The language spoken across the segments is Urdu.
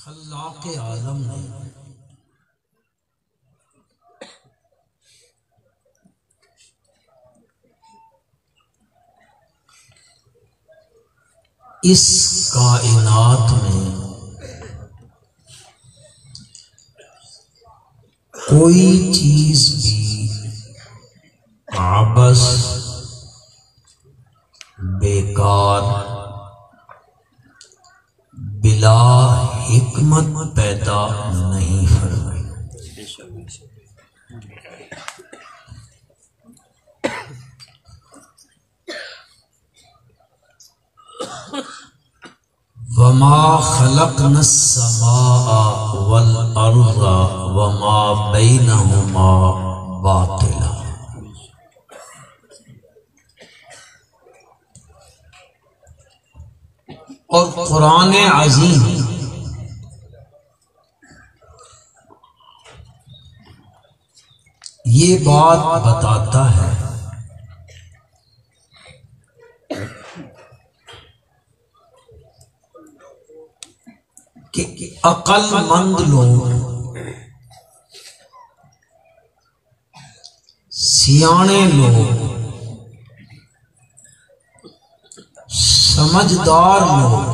خلاق عالم نے اس کائنات میں کوئی چیز بھی عبث بیکار بلا حکمت پیدا نہیں فرمائی۔ وما خلقنا السماء والارض وما بینہما باطلا۔ اور قرآن عظیم یہ بات بتاتا ہے کہ عقل مند لوگ، سیانے لوگ، سمجھدار لوگ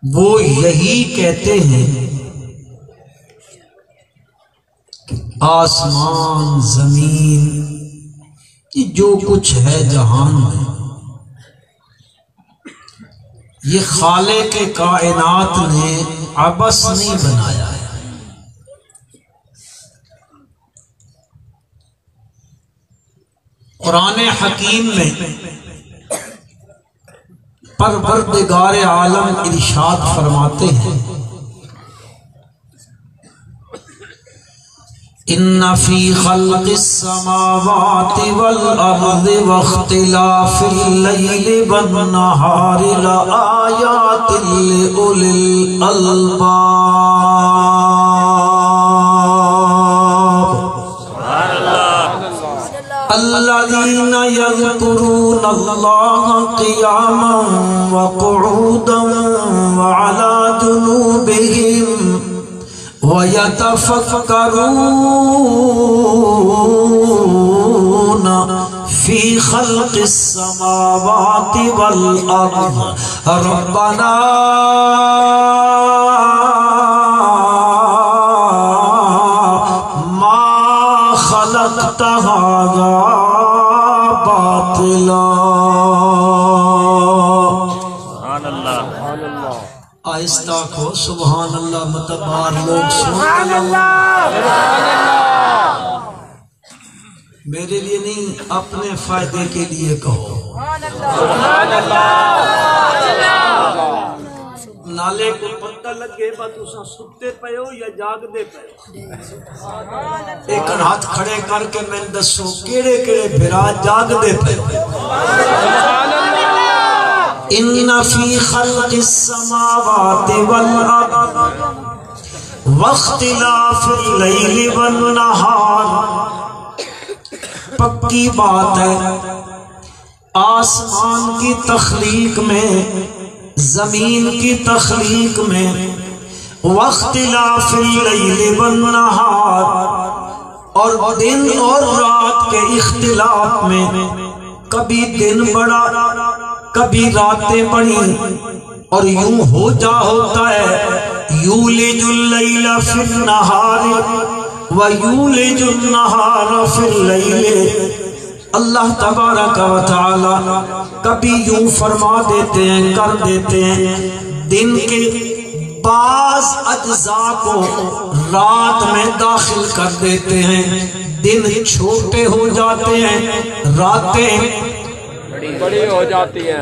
وہ یہی کہتے ہیں کہ آسمان زمین یہ جو کچھ ہے جہان میں یہ خالق کائنات نے عبث نہیں بنایا ہے۔ قرآن حکیم میں پروردگار عالم ارشاد فرماتے ہیں ان فی خلق السماوات والارض واختلاف اللیل والنہار لآیات لأولی الالباب۔ الذین یذکرون اللہ قیاما وقعودا وعلی جنوبہم وَيَتَفَكَّرُونَ فِي خَلْقِ السَّمَاوَاتِ وَالْأَرْضِ رَبَّنَا مَا خَلَقْتَ هَذَا بَاطِلًا۔ آہستہ کو سبحان اللہ متبار لوگ سبحان اللہ۔ میرے لیے نہیں اپنے فائدے کے لیے کہو سبحان اللہ۔ نالے کو پتہ لگے بات اساں ستے پے ہو یا جاگ دے پے ہو؟ ایک ہاتھ کھڑے کر کے میں دسو کیڑے کیڑے بھرا جاگ دے پے ہو؟ ان فی خلق السماوات والارض واختلاف اللیل والنہار، پکی بات ہے آسمان کی تخلیق میں، زمین کی تخلیق میں، واختلاف اللیل والنہار اور دن اور رات کے اختلاف میں، کبھی دن بڑا کبھی راتیں بڑی، اور یوں ہو جا ہوتا ہے یولج اللیل فی النہار ویولج النہار فی اللیل۔ اللہ تبارک و تعالی کبھی یوں فرما دیتے ہیں کر دیتے ہیں دن کے بعض اجزاء کو رات میں داخل کر دیتے ہیں، دن چھوٹے ہو جاتے ہیں، راتیں بڑی ہو جاتی ہے،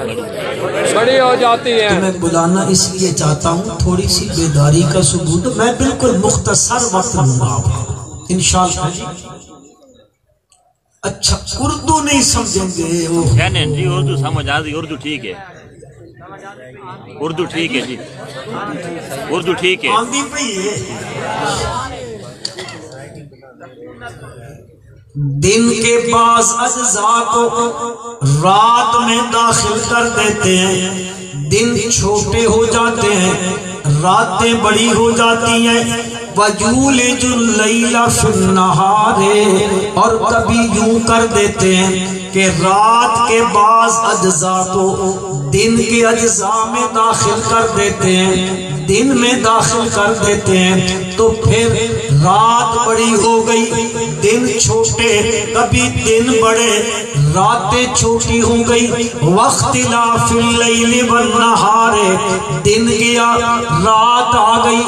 بڑی ہو جاتی ہے۔ میں بلانا اس لیے چاہتا ہوں تھوڑی سی بیداری کا ثبوت، میں بالکل مختصر وقت لوں گا آپ کو انشاءاللہ۔ اچھا اردو نہیں سمجھیں گے؟ نہیں جی اردو سمجھ آتی، اردو ٹھیک ہے، اردو ٹھیک ہے جی، اردو ٹھیک ہے۔ دن کے بعض اجزاء کو رات میں داخل کر دیتے ہیں، دن چھوٹے ہو جاتے ہیں، راتیں بڑی ہو جاتی ہیں۔ وَيُولِجُ اللَّيْلَ فِي النَّهَارِ، اور کبھی یوں کر دیتے ہیں کہ رات کے بعض اجزاء کو دن کے اجزاء میں داخل کر دیتے ہیں، دن میں داخل کر دیتے ہیں، تو پھر رات بڑی ہو گئی، دن چھوٹے، کبھی دن بڑے، راتیں چھوٹی ہو گئی۔ وَاخْتِلَافِ اللَّيْلِ وَالنَّهَارِ، دن گیا رات آ گئی۔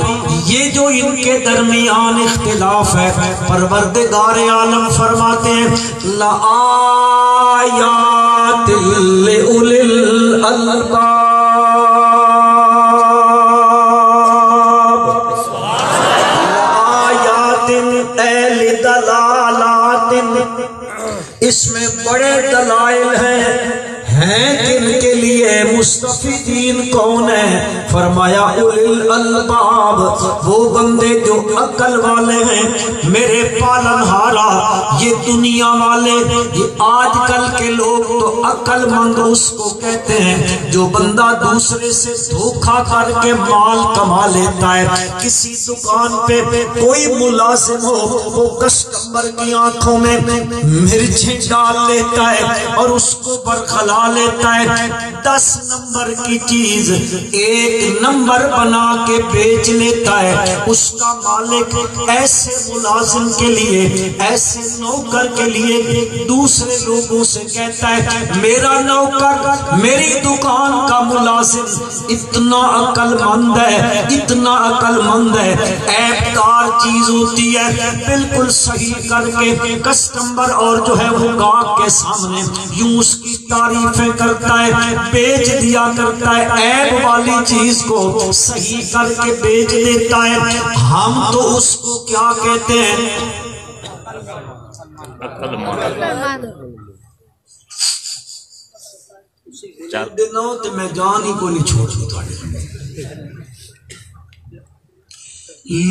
یہ جو ان کے درمیان اختلاف ہے، پروردگار عالم فرماتے ہیں لَآيَاتٍ لِأُولِي الْأَلْبَابِ، اس میں بڑے دلائل ہیں کن کے لیے؟ مستفیدین کون ہیں؟ فرمایا اولی الالباب، وہ بندے جو عقل والے ہیں۔ میرے پالن ہارا، یہ دنیا والے، یہ آج کل کے لوگ تو عقل مند اس کو کہتے ہیں جو بندہ دوسرے سے دھوکہ کر کے مال کما لیتا ہے۔ کسی دکان پہ کوئی ملازم ہو، وہ کسٹمر کی آنکھوں میں مرچیں ڈال لیتا ہے اور اس کو برخلا لیتا ہے۔ 10 نمبر کی چیز 1 نمبر بنا کے بیچ لیتا ہے۔ اس کا مالک ایسے ملازم کے لیے، ایسے نوکر کے لیے دوسرے لوگوں سے کہتا ہے میرا نوکر، میری دکان کا ملازم اتنا عقل مند ہے، اتنا عقل مند ہے، عیب دار چیز ہوتی ہے بالکل صحیح کر کے کسٹمر اور جو ہے وہ گاہک کے سامنے یوں اس کی تعریفیں کرتا ہے، بیچ دیا کرتا ہے، عیب والی چیز کو صحیح کر کے بیچ دیتا ہے۔ ہم تو اس کو کیا کہتے ہیں؟ دنوں تے میں جان ہی کو نہیں چھوڑ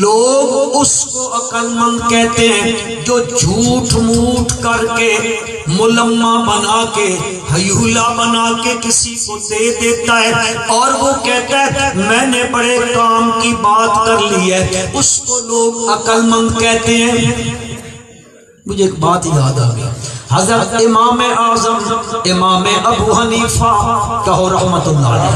لوگ اس کو عقل مند کہتے ہیں جو جھوٹ موٹ کر کے ملمہ بنا کے ہیولا بنا کے کسی کو دے دیتا ہے اور وہ کہتا ہے میں نے بڑے کام کی بات کر لی ہے، اس کو لوگ عقل مند کہتے ہیں۔ مجھے ایک بات یاد آ گئی، حضرت امام اعظم امام ابو حنیفہ کہو رحمت اللہ علیہ،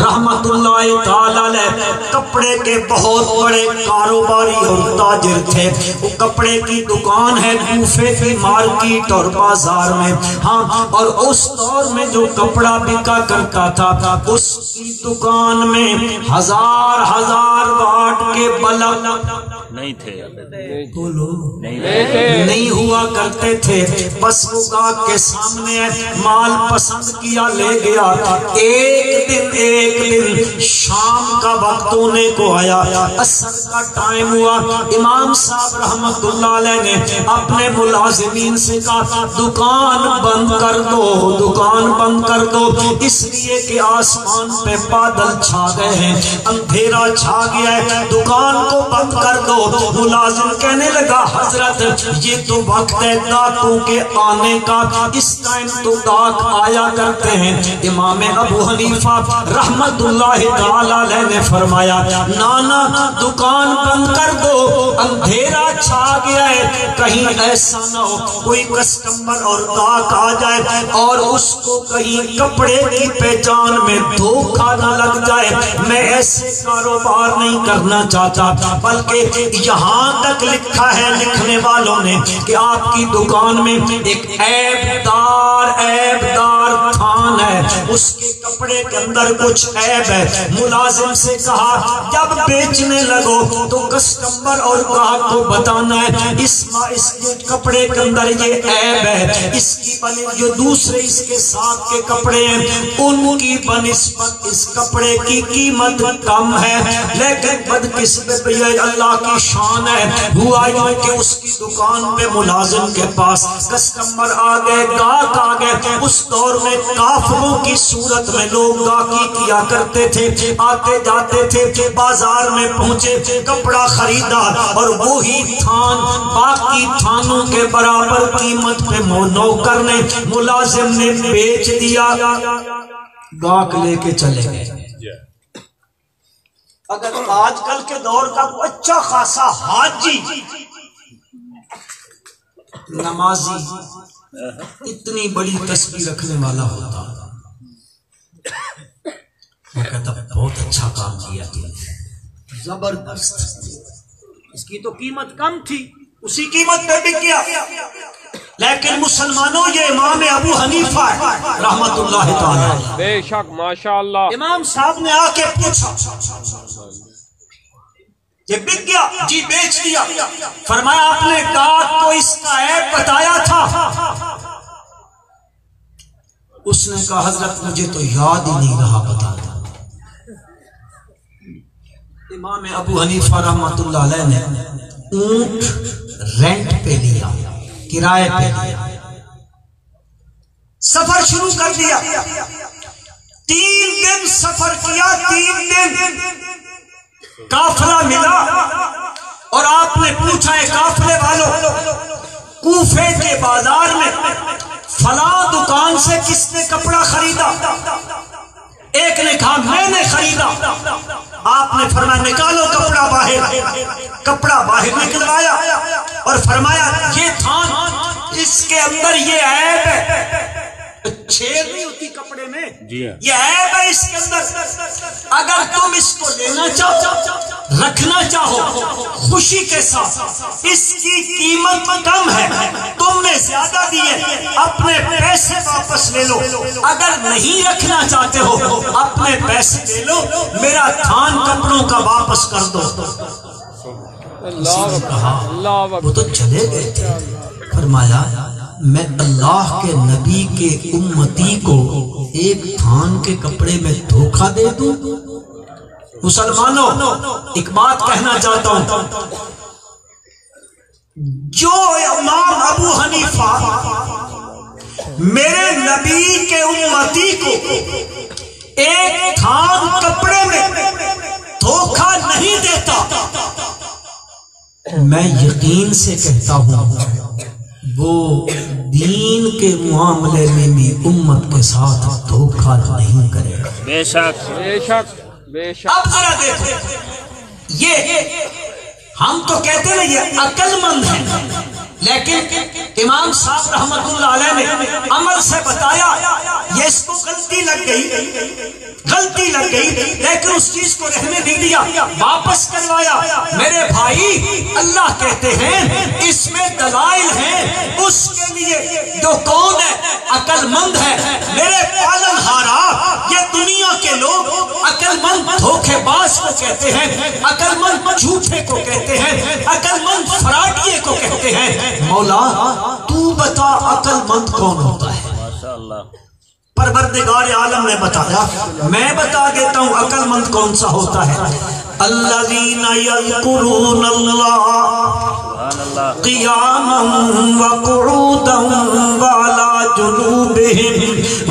رحمت اللہ تعالی علیہ، کپڑے کے بہت بڑے کاروباری اور تاجر تھے۔ وہ کپڑے کی دکان ہے کوفے کی مارکیٹ اور بازار میں، ہاں، اور اس دور میں جو کپڑا بکا کرتا تھا اس کی دکان میں 1000 واٹ کے بلب نہیں تھے، نہیں ہوا کرتے تھے، بس وہ گاہک کے سامنے مال پسند کیا لے گیا۔ ایک دن شام کا وقت ہونے کو آیا، عصر کا ٹائم ہوا، امام صاحب رحمت اللہ علیہ نے اپنے ملازمین سے کہا دکان بند کر دو، دکان بند کر دو، اس لیے کہ آسمان پہ بادل چھا گئے ہیں، اندھیرا چھا گیا ہے، دکان کو بند کر دو۔ ملازم کہنے لگا حضرت یہ تو وقت ہے گاہکوں کے آنے کا، اس ٹائم تو گاہک آیا کرتے ہیں۔ امام ابو حنیفہ رحمت اللہ تعالی علیہ نے فرمایا نانا دکان بند کر دو، اندھیرا چھا گیا ہے، کہیں ایسا نہ ہو کوئی کسٹمر اور گاہک آ جائے اور اس کو کہیں کپڑے کی پہچان میں دھوکہ نہ لگ جائے، میں ایسے کاروبار نہیں کرنا چاہتا۔ بلکہ یہاں تک لکھا ہے لکھنے والوں نے کہ آپ کی دکان میں ایک عیب دار تھان ہے، اس کے کپڑے کے اندر کچھ عیب ہے۔ ملازم سے کہا جب بیچنے لگو تو کسٹمر اور گاہک کو بتانا ہے اس کپڑے کے اندر یہ عیب ہے، اس کی جو دوسرے اس کے ساتھ کے کپڑے ہیں ان کی بنسبت اس کپڑے کی قیمت کم ہے، لیکن بدقسمت یہ اللہ کی شان ہے، ہوا یوں کہ اس کی دکان پہ ملازم کے پاس کسٹمر آ گئے، گاہک آ گئے۔ اس دور میں محافظوں کی صورت میں لوگ گاہکی کیا کرتے تھے، آتے جاتے تھے، بازار میں پہنچے، کپڑا خریدا اور وہی تھان باقی تھانوں کے برابر قیمت پہ نوکر نے ملازم نے بیچ دیا، گاہک لے کے چلے گئے۔ اگر آج کل کے دور کا اچھا خاصا حاجی نمازی اتنی بڑی تسبیح رکھنے والا ہوتا، میں کہتا بہت اچھا کام کیا تم نے، زبردست، اس کی تو قیمت کم تھی، اسی قیمت پہ بک گیا۔ لیکن مسلمانوں یہ امام ابو حنیفہ ہے رحمت اللہ تعالی، بے شک ماشاءاللہ، امام صاحب نے آ کے پوچھا یہ بک گیا؟ جی بیچ دیا۔ فرمایا آپ نے گاہک کو اس کا عیب بتایا تھا؟ اس نے کہا حضرت مجھے تو یاد ہی نہیں رہا بتانا۔ امام ابو حنیفہ رحمت اللہ علیہ نے اونٹ رینٹ پہ لیا، کرائے پہ لیا، سفر شروع کر دیا، 3 دن سفر کیا، 3 دن قافلہ ملا، اور آپ نے پوچھا ہے قافلے والوں کوفے کے بازار میں فلاں دکان سے کس نے کپڑا خریدا؟ ایک نے کہا میں نے خریدا۔ آپ نے فرمایا نکالو کپڑا باہر، کپڑا باہر نکلوایا اور فرمایا یہ تھان اس کے اندر یہ عیب ہے، چھید نہیں ہوتی کپڑے میں، یہ عیب ہے اس کے اندر، اگر تم اس کو لینا چاہو رکھنا چاہو خوشی کے ساتھ، اس کی قیمت کم ہے، تم نے زیادہ دیے، اپنے پیسے واپس لے لو، اگر نہیں رکھنا چاہتے ہو اپنے پیسے لے لو، میرا تھان کپڑوں کا واپس کر دو۔ اللہ وہ تو چلے گئے تھے، فرمایا میں اللہ کے نبی کے امتی کو ایک تھان کے کپڑے میں دھوکہ دے دوں؟ مسلمانوں ایک بات کہنا چاہتا ہوں، جو امام ابو حنیفہ میرے نبی کے امتی کو ایک تھان کپڑے میں دھوکہ نہیں دیتا، میں یقین سے کہتا ہوں وہ دین کے معاملے میں بھی امت کے ساتھ دھوکہ نہیں کرے گا۔ بے شک بے شک بے شک۔ اب ذرا دیکھو، یہ ہم تو کہتے ہیں یہ عقل مند ہے، لیکن امام صاحب رحمت اللہ علیہ نے عمل سے بتایا یہ اس کو غلطی لگ گئی، لیکن اس چیز کو رہنے نہیں دیا، واپس کروایا۔ میرے بھائی اللہ کہتے ہیں اس میں دلائل ہیں اس کے لیے جو کون ہے عقل مند ہے۔ میرے پالن ہارا، یہ دنیا کے لوگ عقل مند دھوکے باز کو کہتے ہیں، عقل مند جھوٹے کو کہتے ہیں، عقل مند فراڈیے کو کہتے ہیں۔ مولا تو بتا عقل مند کون ہوتا ہے؟ ماشاءاللہ، پروردگار عالم نے بتایا، میں بتا دیتا ہوں عقل مند کون سا ہوتا ہے۔ الذین یذکرون اللہ قیاما وقعودا وعلی جنوبہم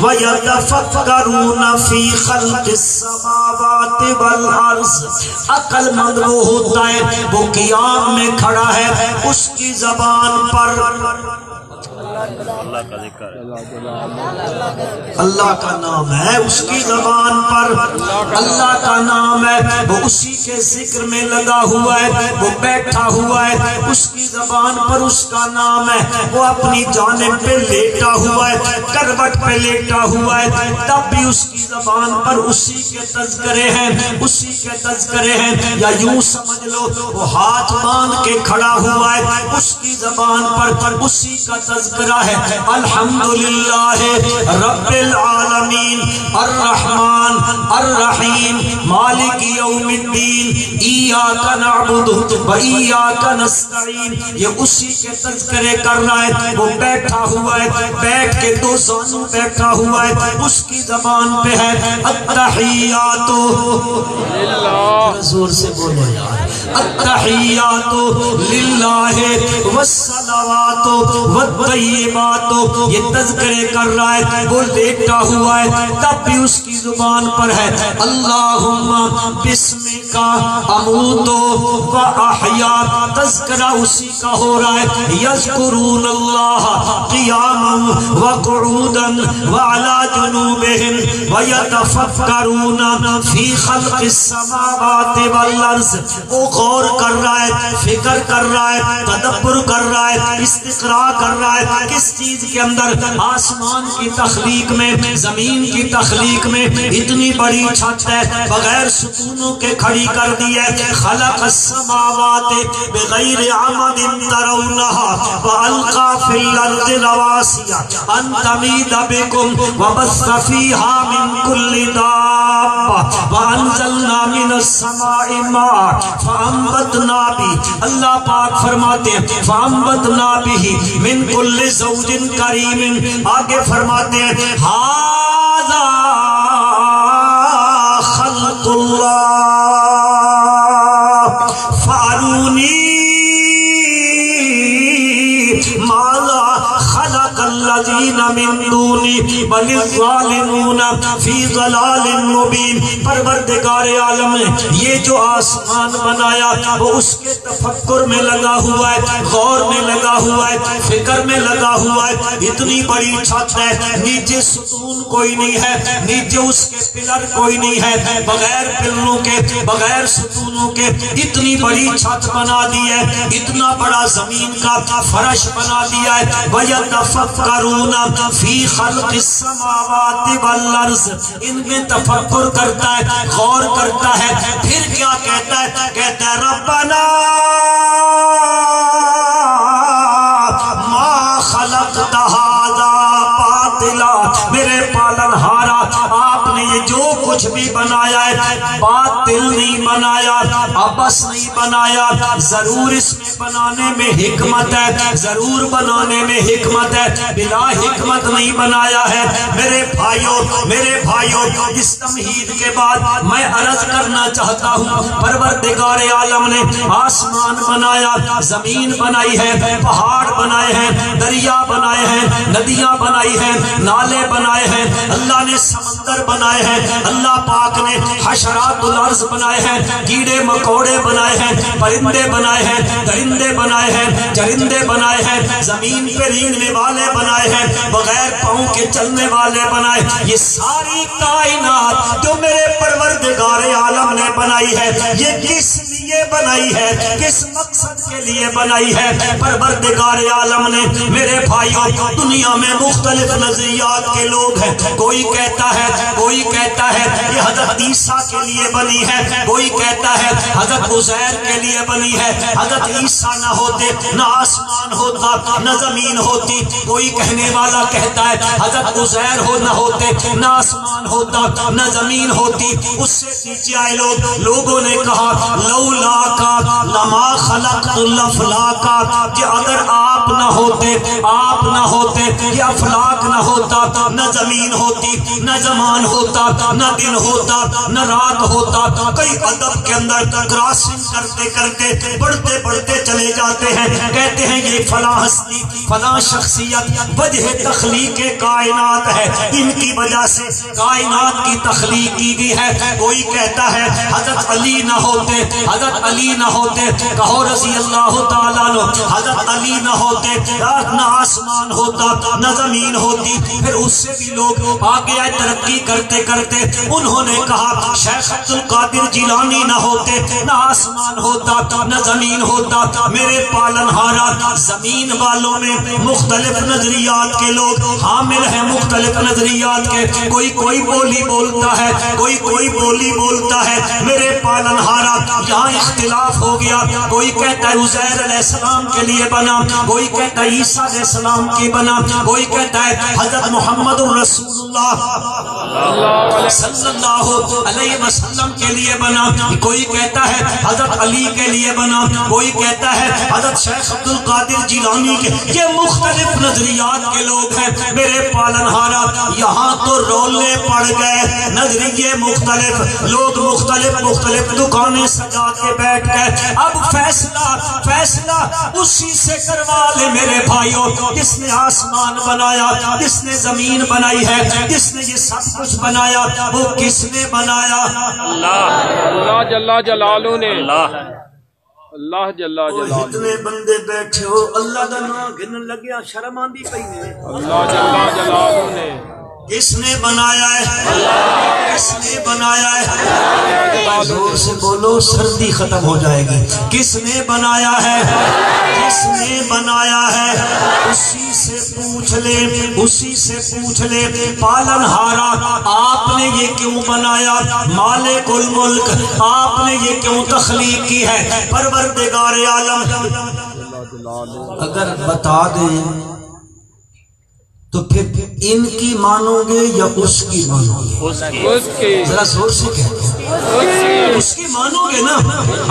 ویتفکرون فی خلق السماوات والارض۔ عقل مند وہ ہوتا ہے وہ قیام میں کھڑا ہے، اس کی زبان پر اللہ کا ذکر ہے، اللہ کا نام ہے، اس کی زبان پر اللہ کا نام ہے، وہ اسی کے ذکر میں لگا ہوا ہے، وہ بیٹھا ہوا ہے، اس کی زبان پر اس کا نام ہے، وہ اپنی جانب پہ لیٹا ہوا ہے، کروٹ پہ لیٹا ہوا ہے، تب بھی اس کی زبان پر اسی کے تذکرے ہیں، اسی کے تذکرے ہیں، یا یوں سمجھ لو وہ ہاتھ باندھ کے کھڑا ہوا ہے، اس کی زبان پر اسی کا تذکرہ ہے۔ الحمدللہ رب العالمین الرحمن الرحیم مالک یوم الدین ایاک نعبد و ایاک نستعین، یہ اسی کے تذکرے کر رہا ہے، وہ بیٹھا ہوا ہے، بیٹھ کے دو زانوں بیٹھا ہوا ہے، اس کی زبان پہ ہے التحیات، زور سے بولو یار، التحیات للہ والصلوات والطیبات، یہ تذکرے کر رہا ہے، وہ لیٹا ہوا ہے، تب بھی اس کی زبان پر ہے اللہم بسمک اموت و احیا، تذکرہ اسی کا ہو رہا ہے، یذکرون اللہ قیاما وقعودا وعلی جنوبہم ویتفکرون فی خلق السماوات والارض، وہ غور کر رہا ہے، فکر کر رہا ہے، تدبر کر رہا ہے، استقراء کر رہا ہے، کس چیز کے اندر؟ آسمان کی تخلیق میں، زمین کی تخلیق میں، اتنی بڑی چھت ہے بغیر ستونوں کے کھڑی کر دی ہے، خلق السماوات بغیر عمد ترونها والقى في الارض رواسي ان تميد بكم وبث فيها من كل دابة وانزلنا من السماء ماء فانبتنا به، اللہ پاک فرماتے ہیں فانبتنا به من كل زوج کریم، آگے فرماتے ہیں ھذا خلق اللہ فارونی ماذا خلق الذین من دونی بل الظالمون فی ضلال مبین۔ پروردگار عالم نے یہ جو آسمان بنایا وہ اس کے تفکر میں لگا ہوا ہے، غور میں لگا ہوا ہے، فکر میں لگا ہوا ہے، اتنی بڑی چھت ہے، نیچے ستون کوئی نہیں ہے، نیچے اس کے پلر کوئی نہیں ہے، بغیر پلروں کے، بغیر ستونوں کے اتنی بڑی چھت بنا دی ہے، اتنا بڑا زمین کا فرش بنا دیا ہے، وَيَتَفَكَّرُونَ فِي خَلْقِ السَّمَاوَاتِ وَالْأَرْضِ، ان میں تفکر کرتا ہے، غور کرتا ہے، پھر کیا کہتا ہے؟ کہتا ہے ربنا ما خلقت هذا باطلا، میرے پالن ہارا آپ نے یہ جو کچھ بھی بنایا ہے باطل نہیں بنایا، عبث نہیں بنایا، ضرور اس میں بنانے میں حکمت ہے، ضرور بنانے میں حکمت ہے، بلا حکمت نہیں بنایا ہے۔ میرے بھائیوں اس تمہید کے بعد میں عرض کرنا چاہتا ہوں پروردگار عالم نے آسمان بنایا، زمین بنائی ہے، پہاڑ بنائے ہیں، دریا بنائے ہیں، ندیاں بنائی ہیں، نالے بنائے ہیں، اللہ نے سمندر بنائے ہیں، اللہ پاک نے حشرات الارض بنائے ہیں، کیڑے مکوڑے بنائے ہیں، پرندے بنائے ہیں، درندے بنائے ہیں، چرندے بنائے ہیں، زمین پہ رینگنے والے بنائے ہیں، بغیر پاؤں کے چلنے والے بنائے۔ یہ ساری کائنات جو میرے پروردگار عالم نے بنائی ہے یہ کس لیے بنائی ہے؟ کس مقصد کے لیے بنائی ہے؟ پروردگار عالم نے میرے بھائیوں دنیا میں مختلف نظریات کے لوگ ہیں، کوئی کہتا ہے یہ حضرت عیسیٰ کے لیے بنی ہے، کوئی کہتا ہے حضرت عزیر کے لیے بنی ہے، حضرت عیسیٰ نہ ہوتے نہ آسمان ہوتا نہ زمین ہوتی، کوئی کہنے والا کہتا ہے حضرت عزیر نہ ہوتے نہ آسمان ہوتا نہ زمین ہوتی۔ اس سے نیچے آئے لوگوں نے کہا لولا کا لما خلقت الافلاک، کہ اگر آپ نہ ہوتے یہ افلاک نہ ہوتا، نہ زمین ہوتی، نہ زمان ہوتا، نہ دن ہوتا، نہ رات ہوتا۔ کئی ادب کے اندر کراسنگ کرتے بڑھتے چلے جاتے ہیں، کہتے ہیں یہ فلاں ہستی فلاں شخصیت وجہ تخلیق کائنات ہے، ان کی وجہ سے کائنات کی تخلیق کی گئی ہے۔ کوئی کہتا ہے حضرت علی نہ ہوتے کہو رضی اللہ تعالیٰ عنہ، حضرت علی نہ ہوتے نہ آسمان ہوتا نہ زمین ہوتی۔ پھر اس سے بھی لوگ آگے آئے ترقی کرتے انہوں نے کہا شیخ عبد القادر جیلانی نہ ہوتے نہ آسمان ہوتا نہ زمین ہوتا۔ میرے پالن ہارا زمین والوں میں مختلف نظریات کے لوگ حامل ہیں، مختلف نظریات کے، کوئی بولی بولتا ہے، کوئی بولی بولتا ہے۔ میرے پالن ہارا یہاں اختلاف ہو گیا، کوئی کہتا ہے عزیر علیہ السلام کے لیے بنا، کوئی کہتا ہے عیسیٰ علیہ السلام کی بنا، کوئی کہتا ہے حضرت محمد الرسول اللہ صلی اللہ علیہ وسلم کے لیے بنا، کوئی کہتا ہے حضرت علی کے لیے بنا، کوئی کہتا ہے حضرت شیخ عبد القادر جیلانی کے، یہ مختلف نظریات کے لوگ ہیں میرے پالنہارا۔ یہاں تو رولے پڑ گئے، نظریے مختلف، لوگ مختلف دکانیں سجا کے بیٹھ گئے۔ اب فیصلہ اسی سے کروا لے میرے بھائیوں، جس نے آسمان بنایا، جس نے زمین بنائی ہے، جس نے یہ سب کچھ بنایا، وہ کس نے بنایا؟ اللہ جل جلالہ نے، اللہ جل جلالہ۔ اتنے بندے بیٹھے ہو، اللہ دا نام گنن لگیا شرم آندی پئی نے۔ اللہ جل جلالہ نے، کس نے بنایا ہے؟ کس نے بنایا ہے؟ زور سے بولو سردی ختم ہو جائے گی۔ کس نے بنایا ہے؟ کس نے بنایا ہے؟ اسی سے پوچھ لے، اسی سے پوچھ لے پالنہارا، آپ نے یہ کیوں بنایا؟ مالک الملک، آپ نے یہ کیوں تخلیق کی ہے؟ پروردگار عالم اگر بتا دیں تو پھر ان کی مانو گے یا اس کی مانو گے؟ ذرا زور سے کہتے، اس کی مانو گے نا؟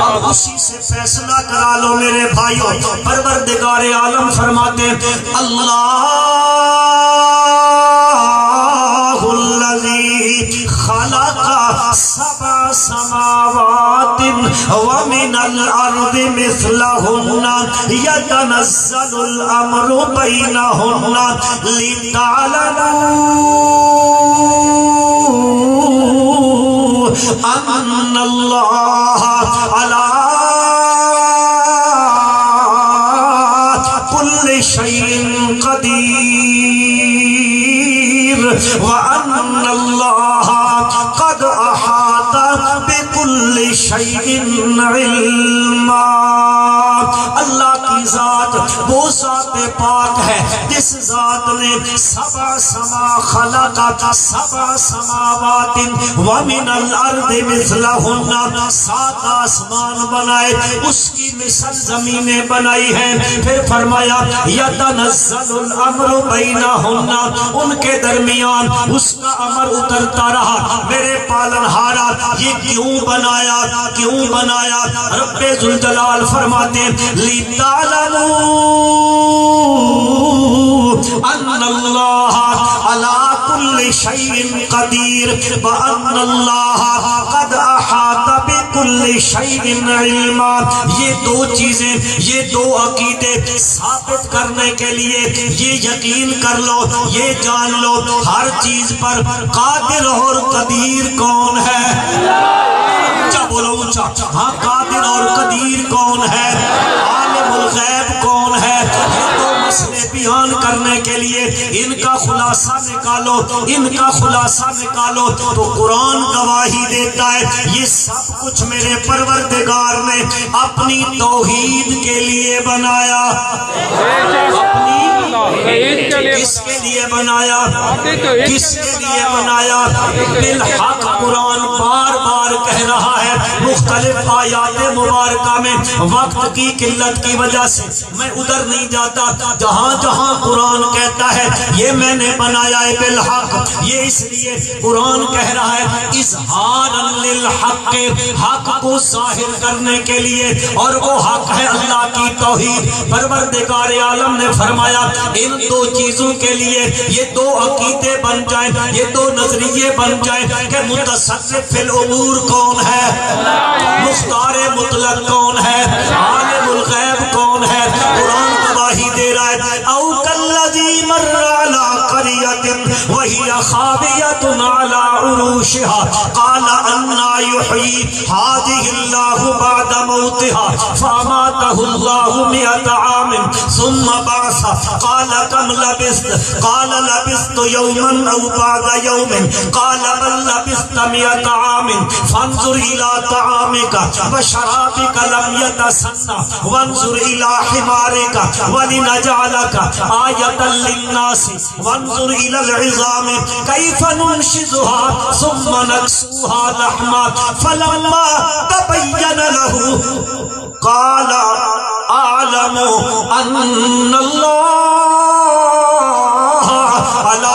اب اسی سے فیصلہ کرا لو میرے بھائیوں۔ پروردگار عالم فرماتے ہیں اللہ الذی خلق سبع سماوات ومن الارض مثلہن یتنزل الامر بینہن لتعلموا ان اللہ علی کل شیء قدیر وان اللہ قد احاط بكل شيء علما۔ اللہ کی ذات وہ ذات پاک ہے جس ذات نے سبع سماوات ومن الارض مثلہن، 7 آسمان بنائے، اس کی مثل زمینیں بنائی ہیں۔ پھر فرمایا یتنزل الامر بینہن، ان کے درمیان اس کا امر اترتا رہا۔ میرے پالنہارا یہ کیوں بنایا؟ کیوں بنایا؟ رب ذوالجلال فرماتے ہیں لِتَعْلَمُوا أَنَّ اللَّهَ عَلَى كُلِّ شَيْءٍ قَدِيرٌ وَأَنَّ اللَّهَ قَدْ أَحَاطَ بِكُلِّ شَيْءٍ عِلْمًا۔ یہ دو چیزیں، یہ دو عقیدے ثابت کرنے کے لیے یہ یقین کر لو، یہ جان لو ہر چیز پر قادر اور قدیر کون ہے؟ اونچا بولو اونچا، ہاں قادر اور قدیر کون ہے؟ عالم الغیب کون ہے؟ یہ دو مسئلے بیان کرنے کے لیے ان کا خلاصہ نکالو، ان کا خلاصہ نکالو تو قرآن گواہی دیتا ہے یہ سب کچھ میرے پروردگار نے اپنی توحید کے لیے بنایا۔ اپنی کس کے لیے بنایا؟ کس کے لیے بنایا؟ بالحق قرآن بار بار کہہ رہا ہے مختلف آیات مبارکہ میں۔ وقت کی قلت کی وجہ سے میں ادھر نہیں جاتا، جہاں جہاں قرآن کہتا ہے یہ میں نے بنایا ہے بالحق، یہ اس لیے قرآن کہہ رہا ہے اظہارا للحق، حق کو ظاہر کرنے کے لیے، اور وہ حق ہے اللہ کی توحید۔ پروردگار عالم نے فرمایا ان دو چیزوں کے لیے یہ دو عقیدے بن جائیں، یہ دو نظریے بن جائیں کہ متصرف فی الامور کون ہے، مختار مطلق کون ہے، عالم الغیب کون ہے۔ قرآن گواہی دے رہا ہے او کالذی مر علی قریۃ وہی خاویۃ علی عروشها قال انا یحیی ہذہ اللہ بعد موتها فاماتہ اللہ 100 عام ثم بعث قال كم لبثت قال لبثت يوما او بعد يوم قال بل لبثت 100 عام فانظر الى طعامك وشرابك لم يتسنى وانظر الى حمارك ولنجعلك آية للناس وانظر الى العظام كيف ننشزها ثم نكسوها لحما فلما تبين له قال اعلم ان اللہ علی